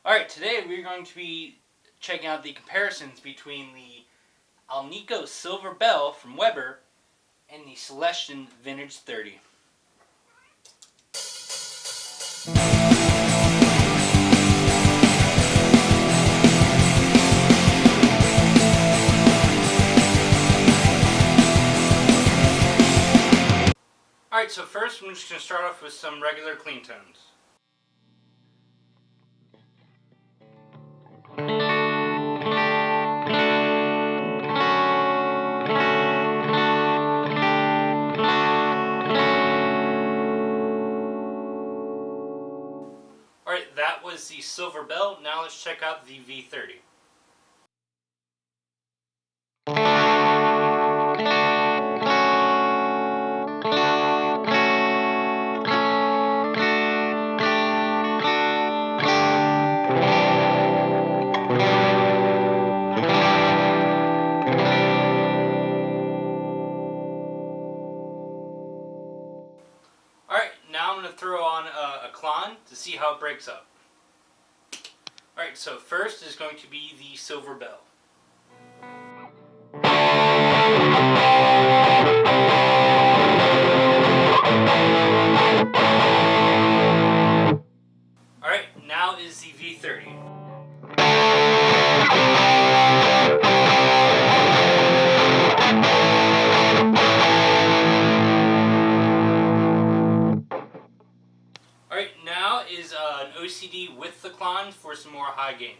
Alright, today we're going to be checking out the comparisons between the AlNiCo Silver Bell from Weber and the Celestion Vintage 30. Alright, so first I'm just going to start off with some regular clean tones. Alright, that was the Silver Bell. Now let's check out the V30. Alright, now I'm going to throw on a clon to see how it breaks up. Alright, so first is going to be the Silver Bell. Alright, now is the V30. Alright, now is an OCD with the clon for some more high gain.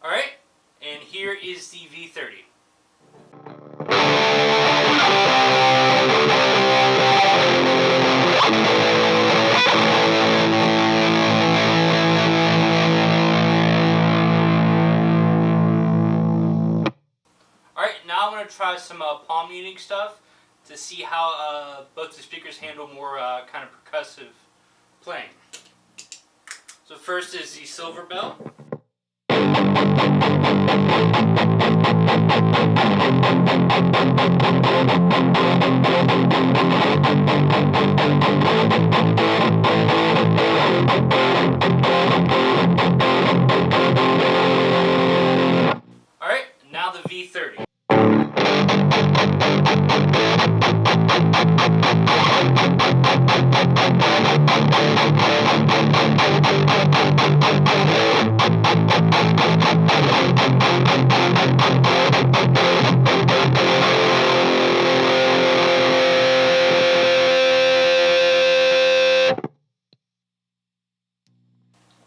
Alright, and here is the V30. Alright, now I'm going to try some palm muting stuff to see how both the speakers handle more kind of percussive playing. So first is the Silver Bell. Alright, now the V30.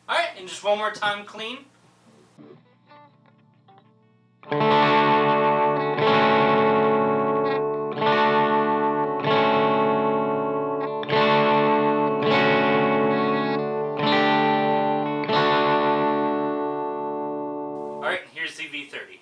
Alright, and just one more time clean. Alright, here's the V30.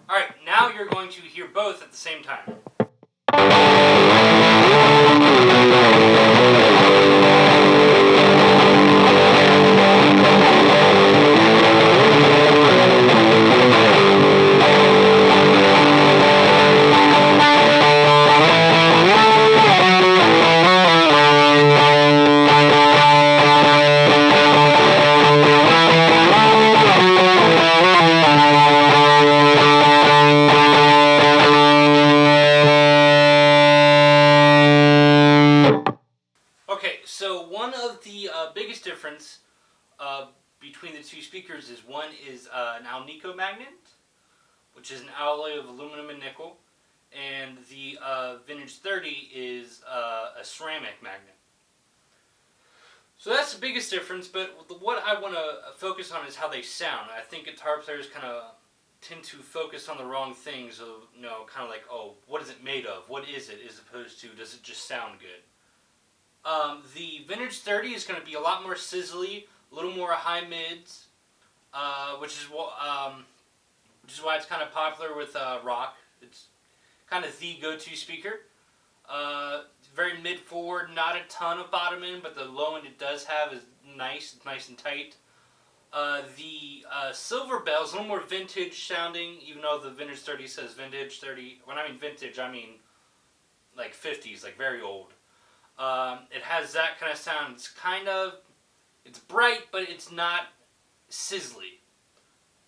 Alright, now you're going to hear both at the same time. Okay, so one of the biggest difference between the two speakers is one is an AlNiCo magnet, which is an alloy of aluminum and nickel, and the Vintage 30 is a ceramic magnet. So that's the biggest difference, but what I want to focus on is how they sound. I think guitar players kind of tend to focus on the wrong things, of, kind of like, oh, what is it made of? What is it? As opposed to, does it just sound good? The Vintage 30 is going to be a lot more sizzly, a little more high mids, which is why it's kind of popular with rock. It's kind of the go-to speaker. Very mid forward, not a ton of bottom end, but the low end it does have is nice. It's nice and tight. The silver bell is a little more vintage sounding, even though the Vintage 30 says Vintage 30. When I mean vintage, I mean like 50s, like very old. It has that kind of sound. It's bright, but it's not sizzly.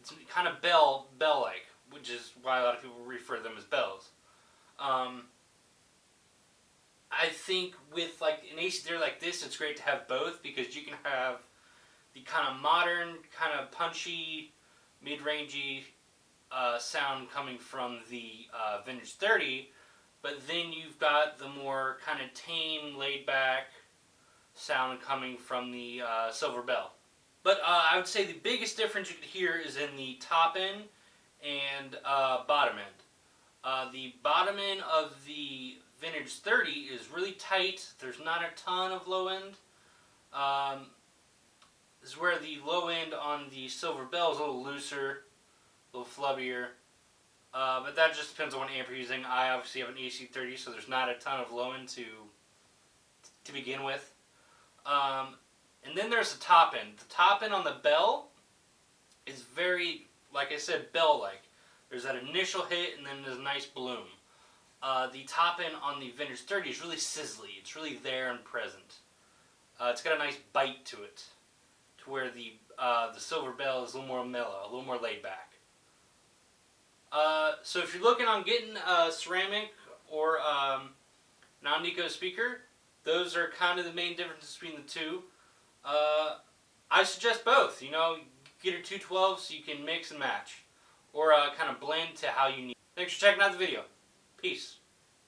It's kind of bell-like, which is why a lot of people refer to them as bells. I think with like an AC theater like this, it's great to have both because you can have the kind of modern, kind of punchy, mid-rangey sound coming from the Vintage 30, but then you've got the more kind of tame, laid-back sound coming from the Silver Bell. But I would say the biggest difference you could hear is in the top end and bottom end. The bottom end of the Vintage 30 is really tight. There's not a ton of low end. This is where the low end on the Silver Bell is a little looser, a little flubbier. But that just depends on what amp you're using. I obviously have an AC30, so there's not a ton of low end to begin with. And then there's the top end. The top end on the bell is very, like I said, bell-like. There's that initial hit, and then there's a nice bloom. The top end on the Vintage 30 is really sizzly. It's really there and present. It's got a nice bite to it, to where the Silver Bell is a little more mellow, a little more laid back. So if you're looking on getting a ceramic or an AlNiCo speaker, those are kind of the main differences between the two. I suggest both. You know, get a 212 so you can mix and match, or kind of blend to how you need. Thanks for checking out the video. Peace.